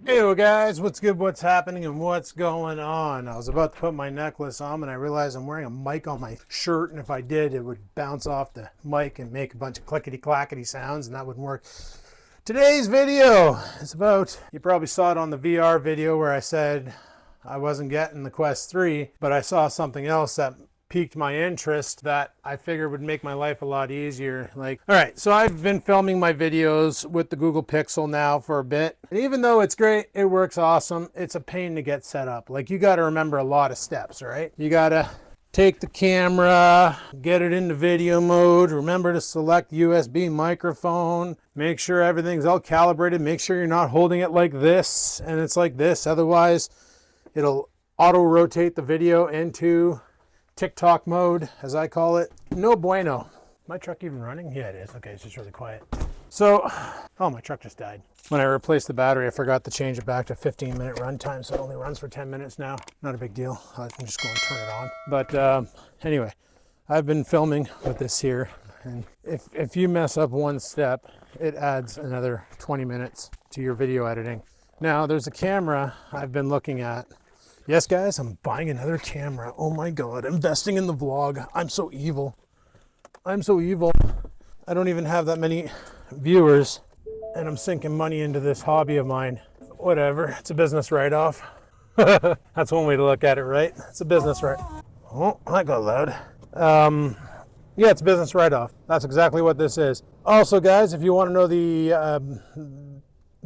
Hey guys, what's good, what's happening, and what's going on? I was about to put my necklace on and I realized I'm wearing a mic on my shirt, and if I did, it would bounce off the mic and make a bunch of clickety-clackety sounds, and that wouldn't work. Today's video is about, you probably saw it on the VR video where I said I wasn't getting the Quest 3, but I saw something else that piqued my interest that I figured would make my life a lot easier. All right, so I've been filming my videos with the Google Pixel now for a bit. And even though it's great, it works awesome, it's a pain to get set up. You got to remember a lot of steps, right? You got to take the camera, get it into video mode, remember to select USB microphone, make sure everything's all calibrated, make sure you're not holding it like this and it's like this, otherwise it'll auto rotate the video into TikTok mode, as I call it. No bueno. My truck even running? Yeah, it is. Okay, it's just really quiet. So, oh, my truck just died. When I replaced the battery, I forgot to change it back to 15-minute runtime, so it only runs for 10 minutes now. Not a big deal. I can just go and turn it on. But anyway, I've been filming with this here, and if you mess up one step, it adds another 20 minutes to your video editing. Now, there's a camera I've been looking at. Yes, guys, I'm buying another camera. Oh my God, investing in the vlog. I'm so evil. I'm so evil. I don't even have that many viewers, and I'm sinking money into this hobby of mine. Whatever, it's a business write-off. That's one way to look at it, right? It's a business write-off. Oh, that got loud. Yeah, it's a business write-off. That's exactly what this is. Also, guys, if you want to know the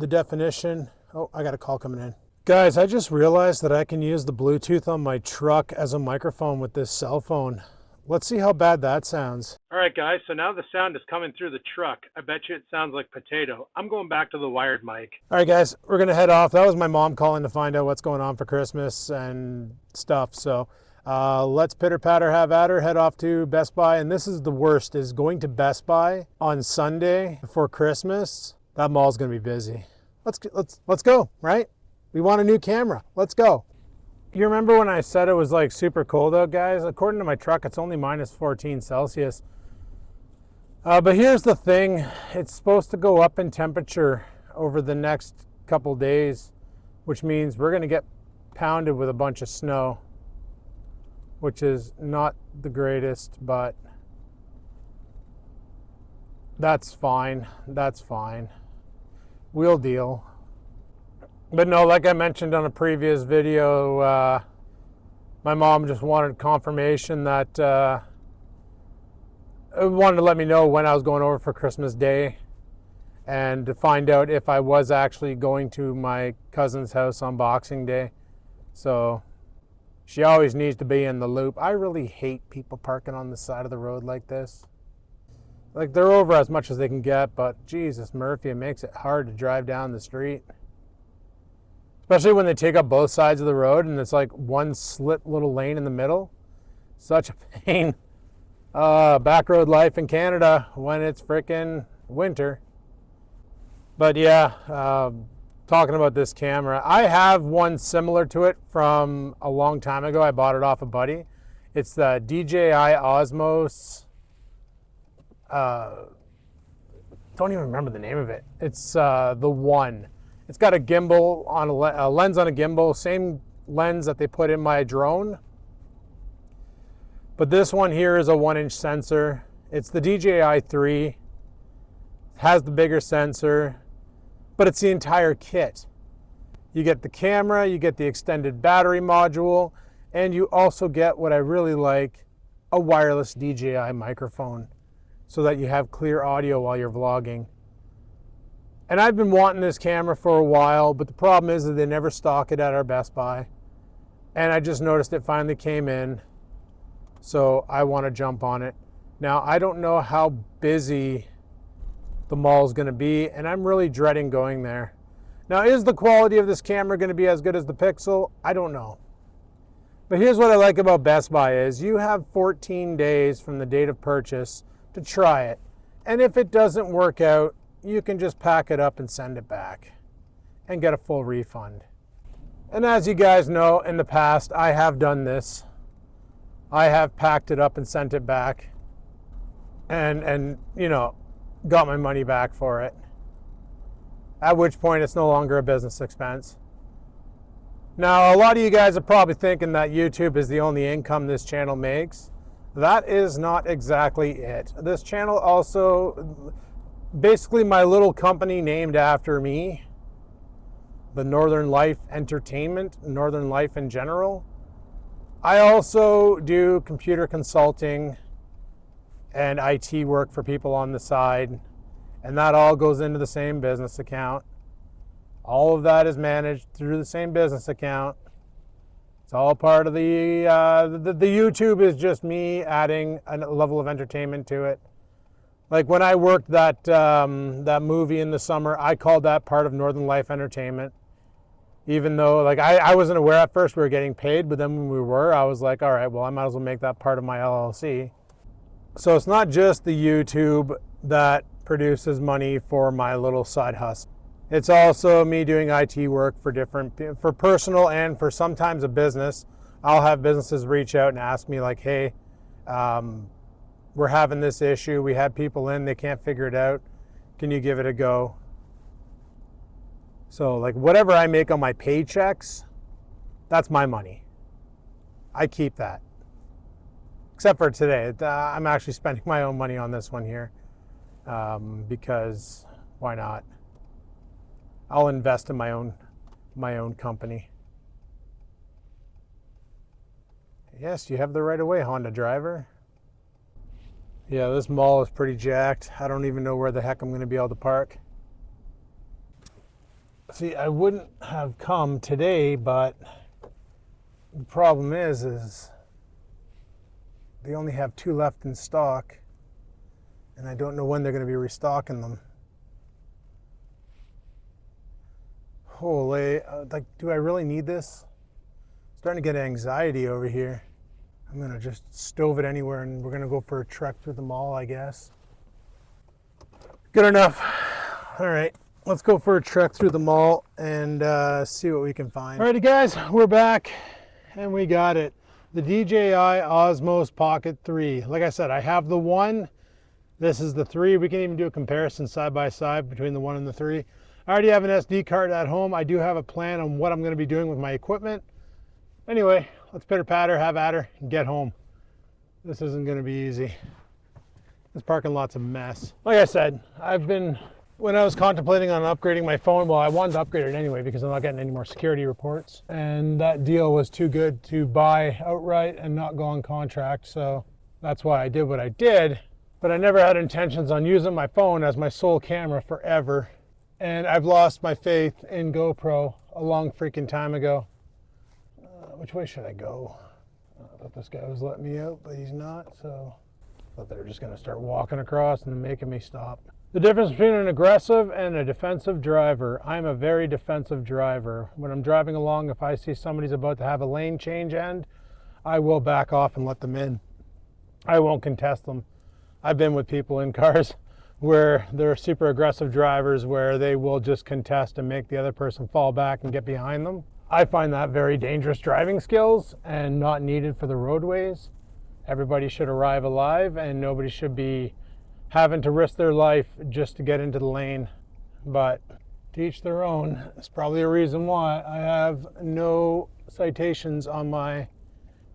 definition. Oh, I got a call coming in. Guys, I just realized that I can use the Bluetooth on my truck as a microphone with this cell phone. Let's see how bad that sounds. All right, guys, so now the sound is coming through the truck. I bet you it sounds like potato. I'm going back to the wired mic. All right, guys, we're going to head off. That was my mom calling to find out what's going on for Christmas and stuff. So let's pitter-patter, have at her, head off to Best Buy. And this is the worst, is going to Best Buy on Sunday before Christmas. That mall's going to be busy. Let's go, right? We want a new camera. Let's go. You remember when I said it was like super cold out, guys? According to my truck, it's only minus 14 Celsius. But here's the thing. It's supposed to go up in temperature over the next couple days, which means we're going to get pounded with a bunch of snow, which is not the greatest, but that's fine. That's fine. We'll deal. But no, like I mentioned on a previous video, my mom just wanted confirmation that wanted to let me know when I was going over for Christmas Day, and to find out if I was actually going to my cousin's house on Boxing Day. So she always needs to be in the loop. I really hate people parking on the side of the road like this. They're over as much as they can get, but Jesus Murphy, it makes it hard to drive down the street. Especially when they take up both sides of the road and it's like one slit little lane in the middle. Such a pain. Back road life in Canada when it's frickin' winter. But yeah, talking about this camera, I have one similar to it from a long time ago. I bought it off a buddy. It's the DJI Osmos. Don't even remember the name of it. It's the One. It's got a gimbal on a lens on a gimbal, same lens that they put in my drone. But this one here is a 1-inch sensor. It's the DJI 3. It has the bigger sensor, but it's the entire kit. You get the camera, you get the extended battery module, and you also get what I really like, a wireless DJI microphone, so that you have clear audio while you're vlogging. And I've been wanting this camera for a while, but the problem is that they never stock it at our Best Buy. And I just noticed it finally came in, so I want to jump on it. Now, I don't know how busy the mall is going to be, and I'm really dreading going there. Now, is the quality of this camera going to be as good as the Pixel? I don't know. But here's what I like about Best Buy is you have 14 days from the date of purchase to try it. And if it doesn't work out, you can just pack it up and send it back and get a full refund. And as you guys know, in the past, I have done this. I have packed it up and sent it back. And you know, got my money back for it. At which point it's no longer a business expense. Now, a lot of you guys are probably thinking that YouTube is the only income this channel makes. That is not exactly it. This channel also, basically my little company named after me, the Northern Life Entertainment, Northern Life in general. I also do computer consulting and IT work for people on the side, and that all goes into the same business account. All of that is managed through the same business account. It's all part of the YouTube is just me adding a level of entertainment to it. Like when I worked that movie in the summer, I called that part of Northern Life Entertainment. Even though like I wasn't aware at first we were getting paid, but then when we were, I was like, all right, well, I might as well make that part of my LLC. So it's not just the YouTube that produces money for my little side hustle. It's also me doing IT work for personal and for sometimes a business. I'll have businesses reach out and ask me like, hey, we're having this issue. We had people in, they can't figure it out. Can you give it a go? So like whatever I make on my paychecks, that's my money. I keep that. Except for today. I'm actually spending my own money on this one here because why not? I'll invest in my own company. Yes, you have the right of way, Honda driver. Yeah, this mall is pretty jacked. I don't even know where the heck I'm going to be able to park. See, I wouldn't have come today, but the problem is they only have 2 left in stock, and I don't know when they're going to be restocking them. Holy, like, do I really need this? I'm starting to get anxiety over here. I'm gonna just stove it anywhere and we're gonna go for a trek through the mall, I guess. Good enough. All right, let's go for a trek through the mall and see what we can find. All righty guys, we're back and we got it. The DJI Osmo Pocket 3. Like I said, I have the 1. This is the 3. We can even do a comparison side by side between the 1 and the 3. I already have an SD card at home. I do have a plan on what I'm going to be doing with my equipment. Anyway, let's pitter patter, have at her, and get home. This isn't going to be easy. This parking lot's a mess. Like I said, when I was contemplating on upgrading my phone, well, I wanted to upgrade it anyway because I'm not getting any more security reports. And that deal was too good to buy outright and not go on contract. So that's why I did what I did. But I never had intentions on using my phone as my sole camera forever. And I've lost my faith in GoPro a long freaking time ago. Which way should I go? I thought this guy was letting me out, but he's not, so I thought they were just going to start walking across and making me stop. The difference between an aggressive and a defensive driver. I'm a very defensive driver. When I'm driving along, if I see somebody's about to have a lane change end, I will back off and let them in. I won't contest them. I've been with people in cars where they're super aggressive drivers where they will just contest and make the other person fall back and get behind them. I find that very dangerous driving skills and not needed for the roadways. Everybody should arrive alive and nobody should be having to risk their life just to get into the lane. But to each their own. It's probably a reason why I have no citations on my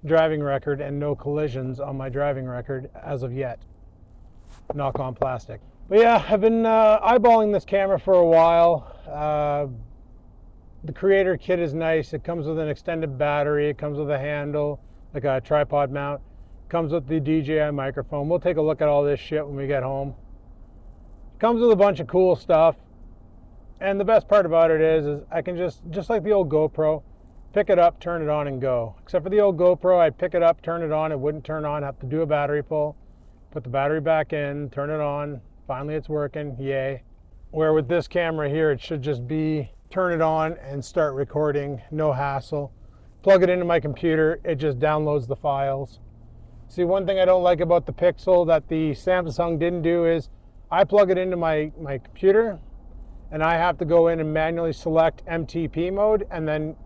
driving record and no collisions on my driving record as of yet. Knock on plastic. But yeah, I've been eyeballing this camera for a while. The creator kit is nice. It comes with an extended battery. It comes with a handle, like a tripod mount. It comes with the DJI microphone. We'll take a look at all this shit when we get home. It comes with a bunch of cool stuff. And the best part about it is I can just like the old GoPro, pick it up, turn it on, and go. Except for the old GoPro, I'd pick it up, turn it on, it wouldn't turn on, have to do a battery pull, put the battery back in, turn it on. Finally it's working, yay. Where with this camera here, it should just be turn it on and start recording, no hassle. Plug it into my computer, it just downloads the files. See, one thing I don't like about the Pixel that the Samsung didn't do is I plug it into my computer and I have to go in and manually select MTP mode and then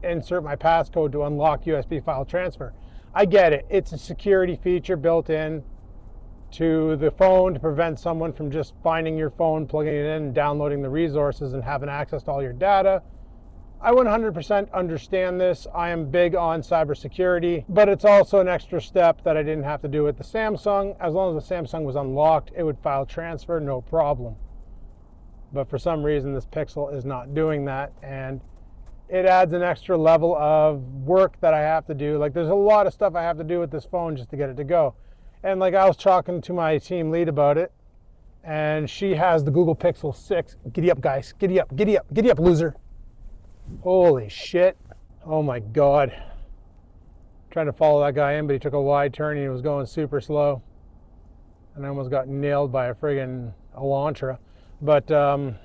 insert my passcode to unlock USB file transfer. I get it, it's a security feature built in. to the phone to prevent someone from just finding your phone, plugging it in, and downloading the resources and having access to all your data. I 100% understand this. I am big on cybersecurity, but it's also an extra step that I didn't have to do with the Samsung. As long as the Samsung was unlocked, it would file transfer, no problem. But for some reason, this Pixel is not doing that, and it adds an extra level of work that I have to do. Like, there's a lot of stuff I have to do with this phone just to get it to go. And like, I was talking to my team lead about it, and she has the Google Pixel 6. Giddy up, guys. Giddy up, giddy up, giddy up, loser. Holy shit. Oh my God. Trying to follow that guy in, but he took a wide turn and he was going super slow. And I almost got nailed by a friggin' Elantra. But that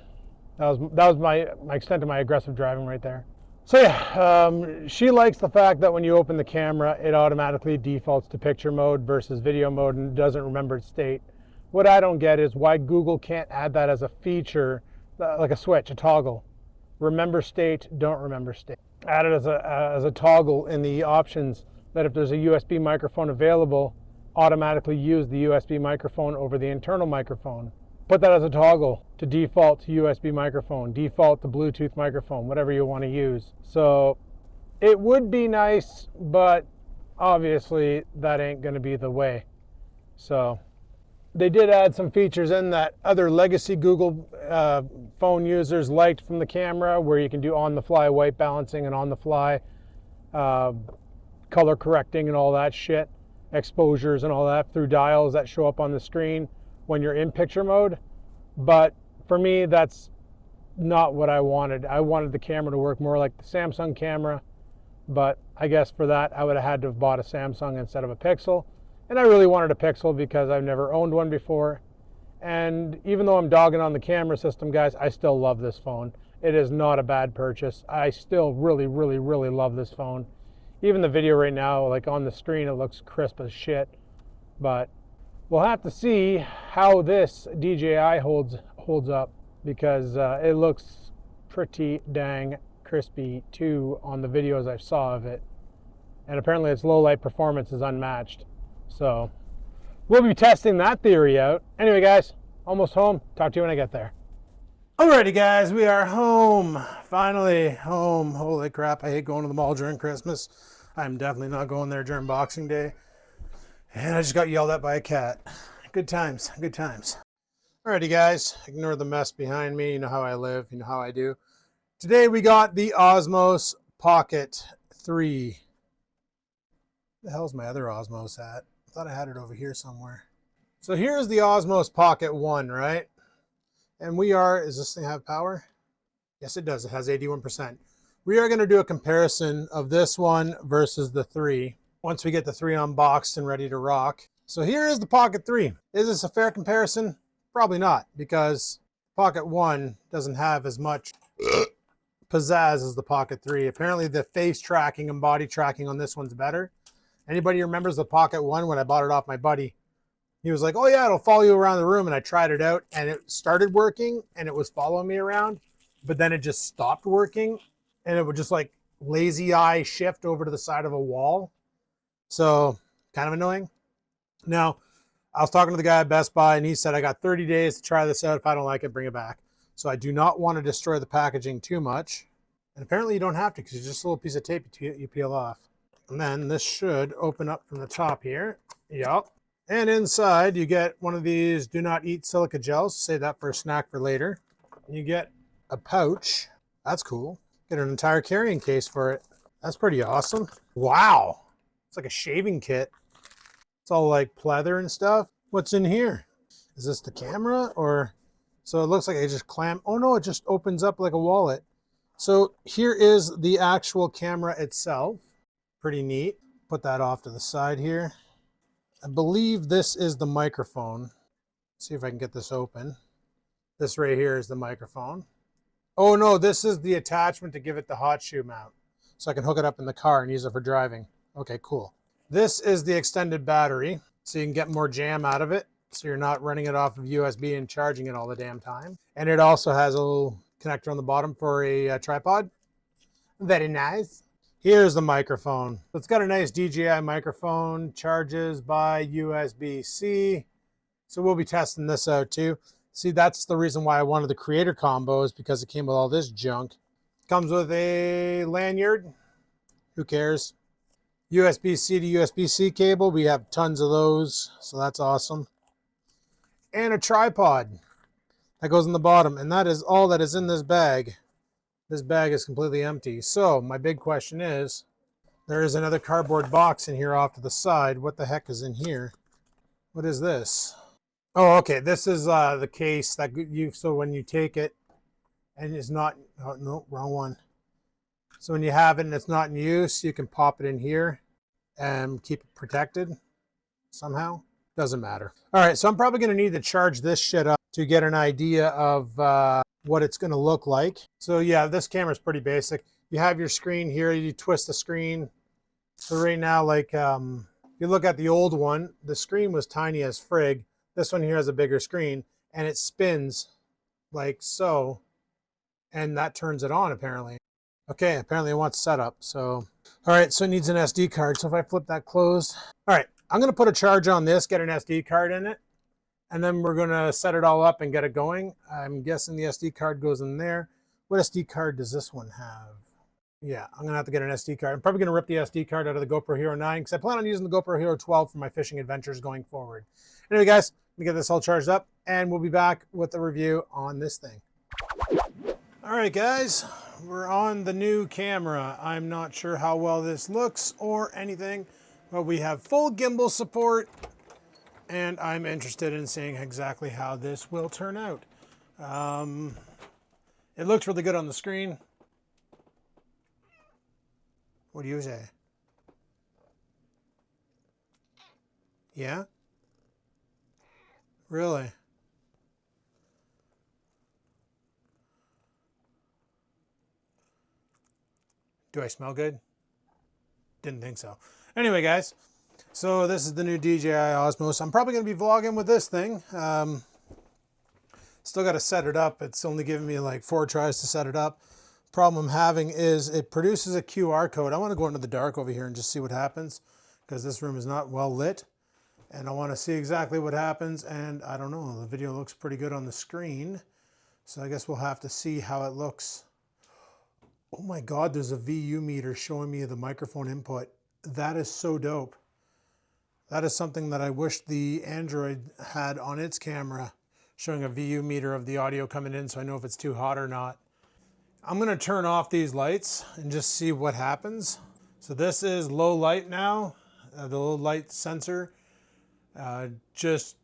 was my extent of my aggressive driving right there. So yeah, she likes the fact that when you open the camera, it automatically defaults to picture mode versus video mode and doesn't remember its state. What I don't get is why Google can't add that as a feature, like a switch, a toggle. Remember state, don't remember state. Add it as a toggle in the options that if there's a USB microphone available, automatically use the USB microphone over the internal microphone. Put that as a toggle to default to USB microphone, default to Bluetooth microphone, whatever you want to use. So it would be nice, but obviously that ain't going to be the way. So they did add some features in that other legacy Google phone users liked from the camera, where you can do on-the-fly white balancing and on-the-fly color correcting and all that shit, exposures and all that through dials that show up on the screen when you're in picture mode. But for me, that's not what I wanted. I wanted the camera to work more like the Samsung camera, but I guess for that I would have had to have bought a Samsung instead of a Pixel. And I really wanted a Pixel because I've never owned one before. And even though I'm dogging on the camera system, guys, I still love this phone. It is not a bad purchase. I still really, really, really love this phone. Even the video right now, like on the screen, it looks crisp as shit. But we'll have to see how this DJI holds up, because it looks pretty dang crispy too on the videos I saw of it. And apparently its low light performance is unmatched. So we'll be testing that theory out. Anyway, guys, almost home. Talk to you when I get there. Alrighty, guys, we are home. Finally home. Holy crap, I hate going to the mall during Christmas. I'm definitely not going there during Boxing Day. And I just got yelled at by a cat. Good times, good times. Alrighty, guys, ignore the mess behind me. You know how I live, you know how I do. Today we got the Osmo Pocket 3. Where the hell's my other Osmos at? I thought I had it over here somewhere. So here's the Osmo Pocket 1, right? And we are, does this thing have power? Yes, it does. It has 81%. We are going to do a comparison of this one versus the 3 once we get the 3 unboxed and ready to rock. So here is the Pocket 3. Is this a fair comparison? Probably not, because Pocket 1 doesn't have as much pizzazz as the Pocket 3. Apparently the face tracking and body tracking on this one's better. Anybody remembers the Pocket 1 when I bought it off my buddy? He was like, oh yeah, it'll follow you around the room. And I tried it out and it started working and it was following me around, but then it just stopped working and it would just like lazy eye shift over to the side of a wall. So kind of annoying. Now, I was talking to the guy at Best Buy and he said, I got 30 days to try this out. If I don't like it, bring it back. So I do not want to destroy the packaging too much. And apparently you don't have to, because it's just a little piece of tape you peel off. And then this should open up from the top here. Yep. And inside you get one of these do not eat silica gels. Save that for a snack for later. You get a pouch. That's cool. Get an entire carrying case for it. That's pretty awesome. Wow. It's like a shaving kit. It's all like pleather and stuff. What's in here? Is this the camera or? So it looks like I just clamp. Oh no, it just opens up like a wallet. So here is the actual camera itself. Pretty neat. Put that off to the side here. I believe this is the microphone. Let's see if I can get this open. This right here is the microphone. Oh no, this is the attachment to give it the hot shoe mount. So I can hook it up in the car and use it for driving. Okay, cool. This is the extended battery, so you can get more jam out of it. So you're not running it off of USB and charging it all the damn time. And it also has a little connector on the bottom for a tripod. Very nice. Here's the microphone. It's got a nice DJI microphone, charges by USB-C. So we'll be testing this out too. See, that's the reason why I wanted the creator combo, is because it came with all this junk. Comes with a lanyard. Who cares? USB-C to USB-C cable. We have tons of those, so that's awesome. And a tripod that goes in the bottom. And that is all that is in this bag. This bag is completely empty. So my big question is, there is another cardboard box in here off to the side. What the heck is in here? What is this? Oh, okay. This is the case that you, so when you take it and it's not, oh, no, wrong one. So when you have it and it's not in use, you can pop it in here and keep it protected somehow. Doesn't matter. All right, so I'm probably going to need to charge this shit up to get an idea of what it's going to look like. So yeah, this camera is pretty basic. You have your screen here, you twist the screen. So right now, like, if you look at the old one, the screen was tiny as frig. This one here has a bigger screen, and it spins like so, and that turns it on apparently. Okay, apparently it wants setup, so. All right, so it needs an SD card. So if I flip that closed. All right, I'm gonna put a charge on this, get an SD card in it, and then we're gonna set it all up and get it going. I'm guessing the SD card goes in there. What SD card does this one have? Yeah, I'm gonna have to get an SD card. I'm probably gonna rip the SD card out of the GoPro Hero 9 because I plan on using the GoPro Hero 12 for my fishing adventures going forward. Anyway, guys, let me get this all charged up and we'll be back with a review on this thing. All right, guys, we're on the new camera. I'm not sure how well this looks or anything, but we have full gimbal support and I'm interested in seeing exactly how this will turn out. It looks really good on the screen. What do you say? Yeah? Really? Do I smell good? Didn't think so. Anyway, guys, so this is the new DJI Osmos. I'm probably going to be vlogging with this thing. Still got to set it up. It's only given me like 4 tries to set it up. Problem I'm having is it produces a QR code. I want to go into the dark over here and just see what happens because this room is not well lit. And I want to see exactly what happens. And I don't know, the video looks pretty good on the screen. So I guess we'll have to see how it looks. Oh my God, there's a VU meter showing me the microphone input. That is so dope. That is something that I wish the Android had on its camera, showing a VU meter of the audio coming in so I know if it's too hot or not. I'm gonna turn off these lights and just see what happens. So this is low light now, the low light sensor. Just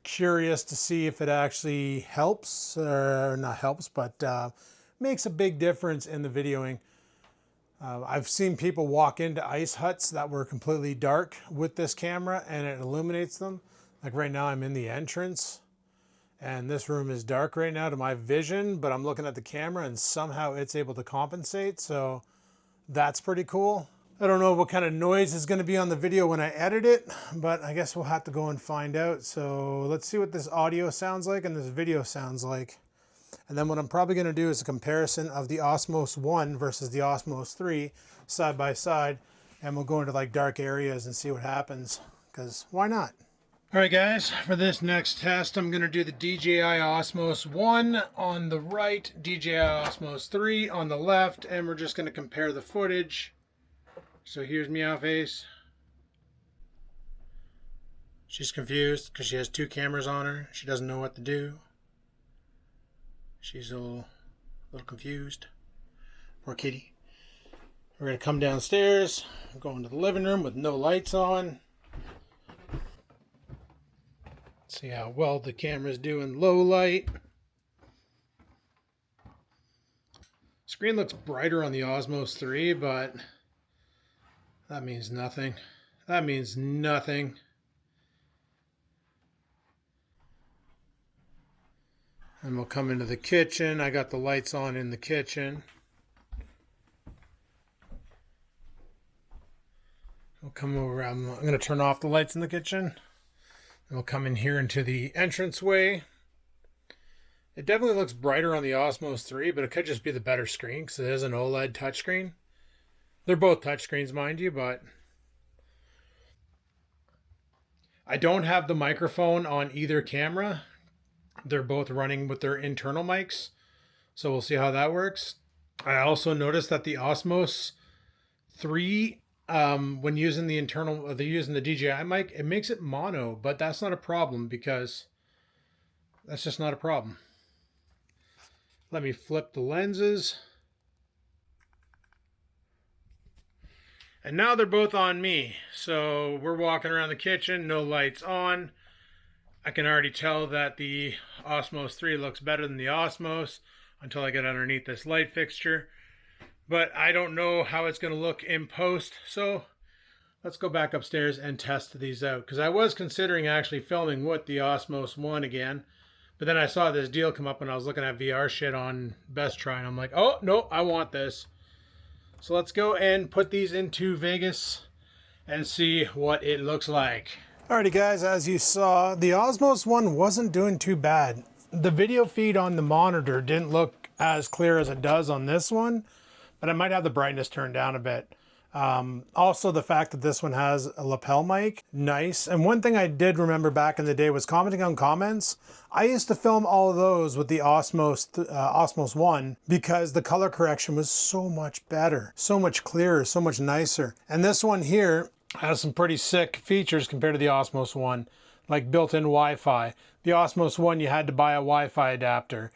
curious to see if it actually helps, or not helps, but makes a big difference in the videoing. I've seen people walk into ice huts that were completely dark with this camera and it illuminates them. Like right now I'm in the entrance and this room is dark right now to my vision, but I'm looking at the camera and somehow it's able to compensate. So that's pretty cool. I don't know what kind of noise is going to be on the video when I edit it, but I guess we'll have to go and find out. So let's see what this audio sounds like and this video sounds like. And then what I'm probably going to do is a comparison of the Osmos 1 versus the Osmos 3 side by side. And we'll go into like dark areas and see what happens, because why not? All right, guys, for this next test, I'm going to do the DJI Osmos 1 on the right, DJI Osmos 3 on the left, and we're just going to compare the footage. So here's Meowface. She's confused because she has 2 cameras on her. She doesn't know what to do. She's a little confused. Poor kitty. We're going to come downstairs, go into the living room with no lights on. See how well the camera's doing low light. Screen looks brighter on the Osmos 3, but that means nothing. That means nothing. And we'll come into the kitchen. I got the lights on in the kitchen. We'll come over. I'm going to turn off the lights in the kitchen. And we'll come in here into the entranceway. It definitely looks brighter on the Osmos 3, but it could just be the better screen because it is an OLED touchscreen. They're both touchscreens, mind you, but I don't have the microphone on either camera. They're both running with their internal mics. So we'll see how that works. I also noticed that the Osmos 3, when using the internal, they're using the DJI mic, it makes it mono, but that's not a problem because that's just not a problem. Let me flip the lenses. And now they're both on me. So we're walking around the kitchen, no lights on. I can already tell that the Osmos 3 looks better than the Osmos until I get underneath this light fixture. But I don't know how it's going to look in post. So let's go back upstairs and test these out. Because I was considering actually filming with the Osmos 1 again. But then I saw this deal come up when I was looking at VR shit on Best Try. And I'm like, oh, no, I want this. So let's go and put these into Vegas and see what it looks like. Alrighty guys, as you saw, the Osmos 1 wasn't doing too bad. The video feed on the monitor didn't look as clear as it does on this one, but I might have the brightness turned down a bit. Also the fact that this one has a lapel mic, nice. And one thing I did remember back in the day was commenting on comments. I used to film all of those with the Osmos 1 because the color correction was so much better, so much clearer, so much nicer. And this one here has some pretty sick features compared to the Osmos 1, like built-in Wi-Fi. The Osmos 1, you had to buy a Wi-Fi adapter.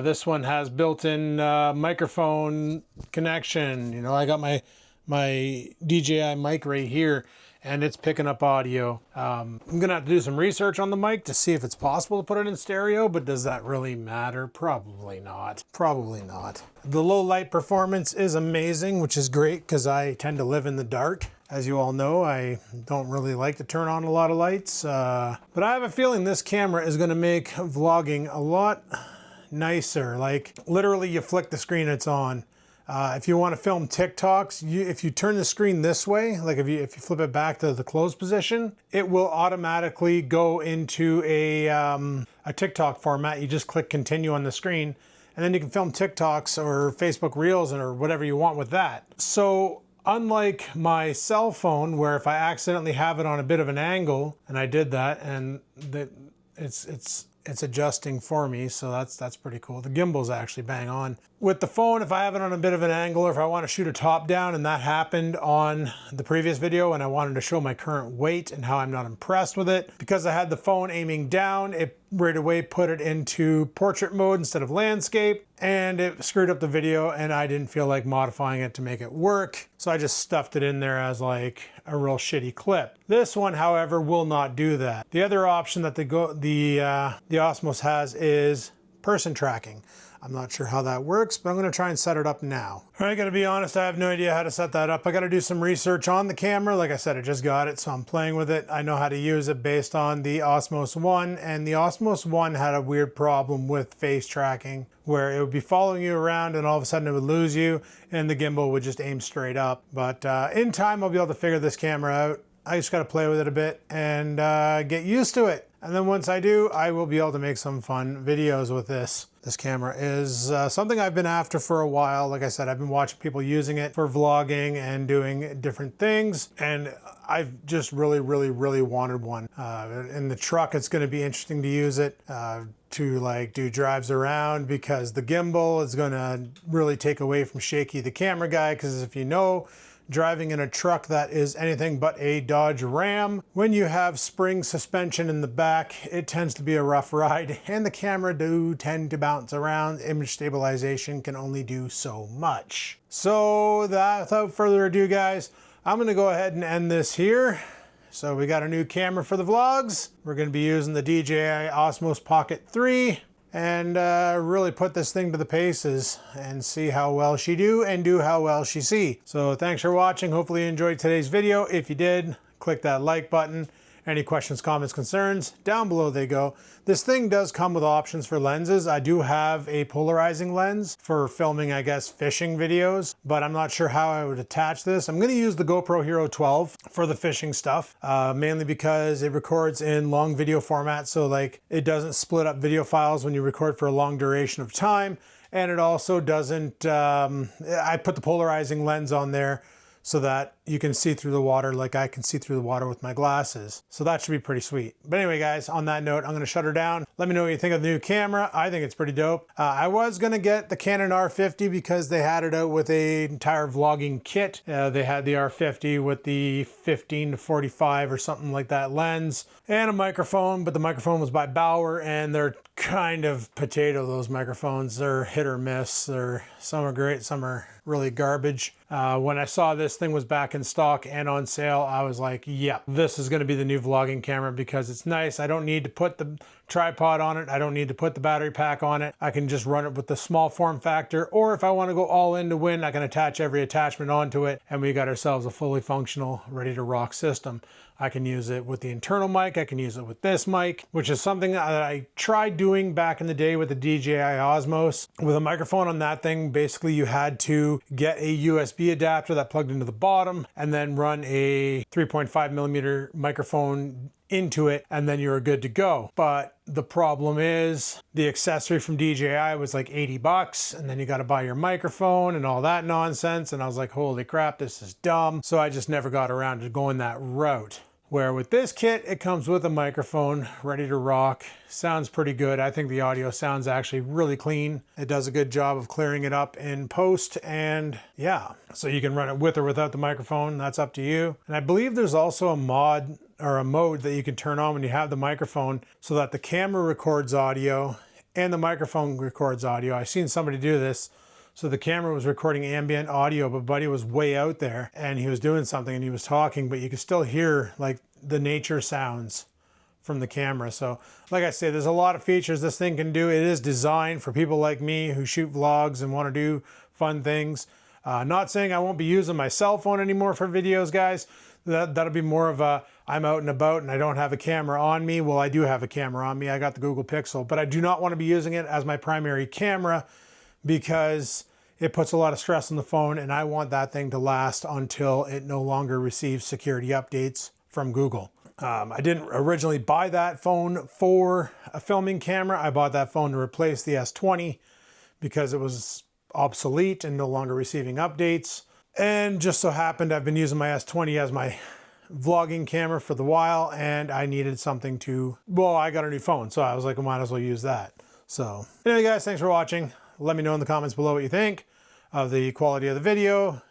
This one has built-in microphone connection. You know, I got my DJI mic right here and it's picking up audio. I'm gonna have to do some research on the mic to see if it's possible to put it in stereo, but does that really matter? Probably not. Probably not. The low light performance is amazing, which is great because I tend to live in the dark. As you all know, I don't really like to turn on a lot of lights, but I have a feeling this camera is gonna make vlogging a lot nicer. Like literally you flick the screen, it's on. If you want to film TikToks, if you turn the screen this way, like if you flip it back to the closed position, it will automatically go into a TikTok format. You just click continue on the screen and then you can film TikToks or Facebook Reels or whatever you want with that. So unlike my cell phone, where if I accidentally have it on a bit of an angle, and I did that, and it's adjusting for me, so that's pretty cool. The gimbal's actually bang on. With the phone, if I have it on a bit of an angle or if I want to shoot a top down, and that happened on the previous video and I wanted to show my current weight and how I'm not impressed with it, because I had the phone aiming down, it right away put it into portrait mode instead of landscape, and it screwed up the video and I didn't feel like modifying it to make it work. So I just stuffed it in there as like a real shitty clip. This one, however, will not do that. The other option that the Osmos has is person tracking. I'm not sure how that works, but I'm going to try and set it up now. All right, I got to be honest, I have no idea how to set that up. I got to do some research on the camera. Like I said, I just got it, so I'm playing with it. I know how to use it based on the Osmos 1, and the Osmos 1 had a weird problem with face tracking, where it would be following you around and all of a sudden it would lose you, and the gimbal would just aim straight up. But in time, I'll be able to figure this camera out. I just got to play with it a bit and get used to it. And then once I do, I will be able to make some fun videos with this. This camera is something I've been after for a while. Like I said, I've been watching people using it for vlogging and doing different things. And I've just really wanted one. In the truck, it's going to be interesting to use it to like do drives around, because the gimbal is going to really take away from Shaky the camera guy. Because if you know, driving in a truck that is anything but a Dodge Ram, when you have spring suspension in the back, it tends to be a rough ride, and the camera do tend to bounce around. Image stabilization can only do so much. So without further ado, guys, I'm gonna go ahead and end this here. So we got a new camera for the vlogs. We're gonna be using the DJI Osmo Pocket 3. And really put this thing to the paces and see how well she do and do how well she see. So thanks for watching. Hopefully you enjoyed today's video. If you did, click that like button. Any questions, comments, concerns, down below they go. This thing does come with options for lenses. I do have a polarizing lens for filming, I guess, fishing videos, but I'm not sure how I would attach this. I'm gonna use the GoPro Hero 12 for the fishing stuff, mainly because it records in long video format, so like it doesn't split up video files when you record for a long duration of time, and it also doesn't, I put the polarizing lens on there so that you can see through the water like I can see through the water with my glasses. So that should be pretty sweet. But anyway, guys, on that note, I'm going to shut her down. Let me know what you think of the new camera. I think it's pretty dope. I was going to get the Canon R50 because they had it out with an entire vlogging kit. They had the R50 with the 15 to 45 or something like that lens and a microphone, but the microphone was by Bauer, and they're kind of potato, those microphones. They're hit or miss. Some are great, some are really garbage. When I saw this thing was back in stock and on sale, I was like, yep, this is going to be the new vlogging camera because it's nice. I don't need to put the tripod on it. I don't need to put the battery pack on it. I can just run it with the small form factor, or if I want to go all in to win, I can attach every attachment onto it, and we got ourselves a fully functional, ready to rock system. I can use it with the internal mic. I can use it with this mic, which is something that I tried doing back in the day with the DJI Osmos. With a microphone on that thing, basically you had to get a USB adapter that plugged into the bottom and then run a 3.5 millimeter microphone into it, and then you're good to go. But the problem is the accessory from DJI was like 80 bucks, and then you got to buy your microphone and all that nonsense. And I was like, holy crap, this is dumb. So I just never got around to going that route. Where with this kit, it comes with a microphone, ready to rock. Sounds pretty good. I think the audio sounds actually really clean. It does a good job of clearing it up in post, and yeah. So you can run it with or without the microphone. That's up to you. And I believe there's also a mod or a mode that you can turn on when you have the microphone so that the camera records audio and the microphone records audio. I've seen somebody do this. So the camera was recording ambient audio, but Buddy was way out there and he was doing something and he was talking, but you could still hear like the nature sounds from the camera. So like I say, there's a lot of features this thing can do. It is designed for people like me who shoot vlogs and want to do fun things. Not saying I won't be using my cell phone anymore for videos, guys. That'll be more of a, I'm out and about and I don't have a camera on me. Well, I do have a camera on me. I got the Google Pixel, but I do not want to be using it as my primary camera because it puts a lot of stress on the phone, and I want that thing to last until it no longer receives security updates from Google. I didn't originally buy that phone for a filming camera. I bought that phone to replace the S20 because it was obsolete and no longer receiving updates. And just so happened I've been using my S20 as my vlogging camera for the while, and I needed something to, well, I got a new phone, so I was like, I might as well use that. So anyway, guys, thanks for watching. Let me know in the comments below what you think of the quality of the video,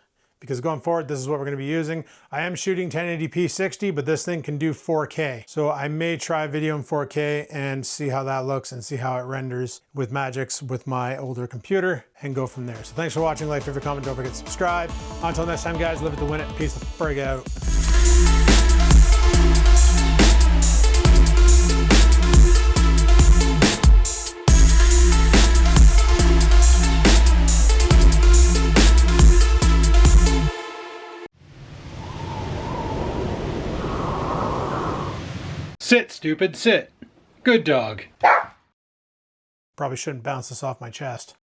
because going forward, this is what we're going to be using. I am shooting 1080p 60, but this thing can do 4K. So I may try video in 4K and see how that looks and see how it renders with Magix with my older computer and go from there. So thanks for watching. Like, favorite, comment, don't forget to subscribe. Until next time, guys, live it to win it. Peace the frig out. Sit, stupid, sit. Good dog. Probably shouldn't bounce this off my chest.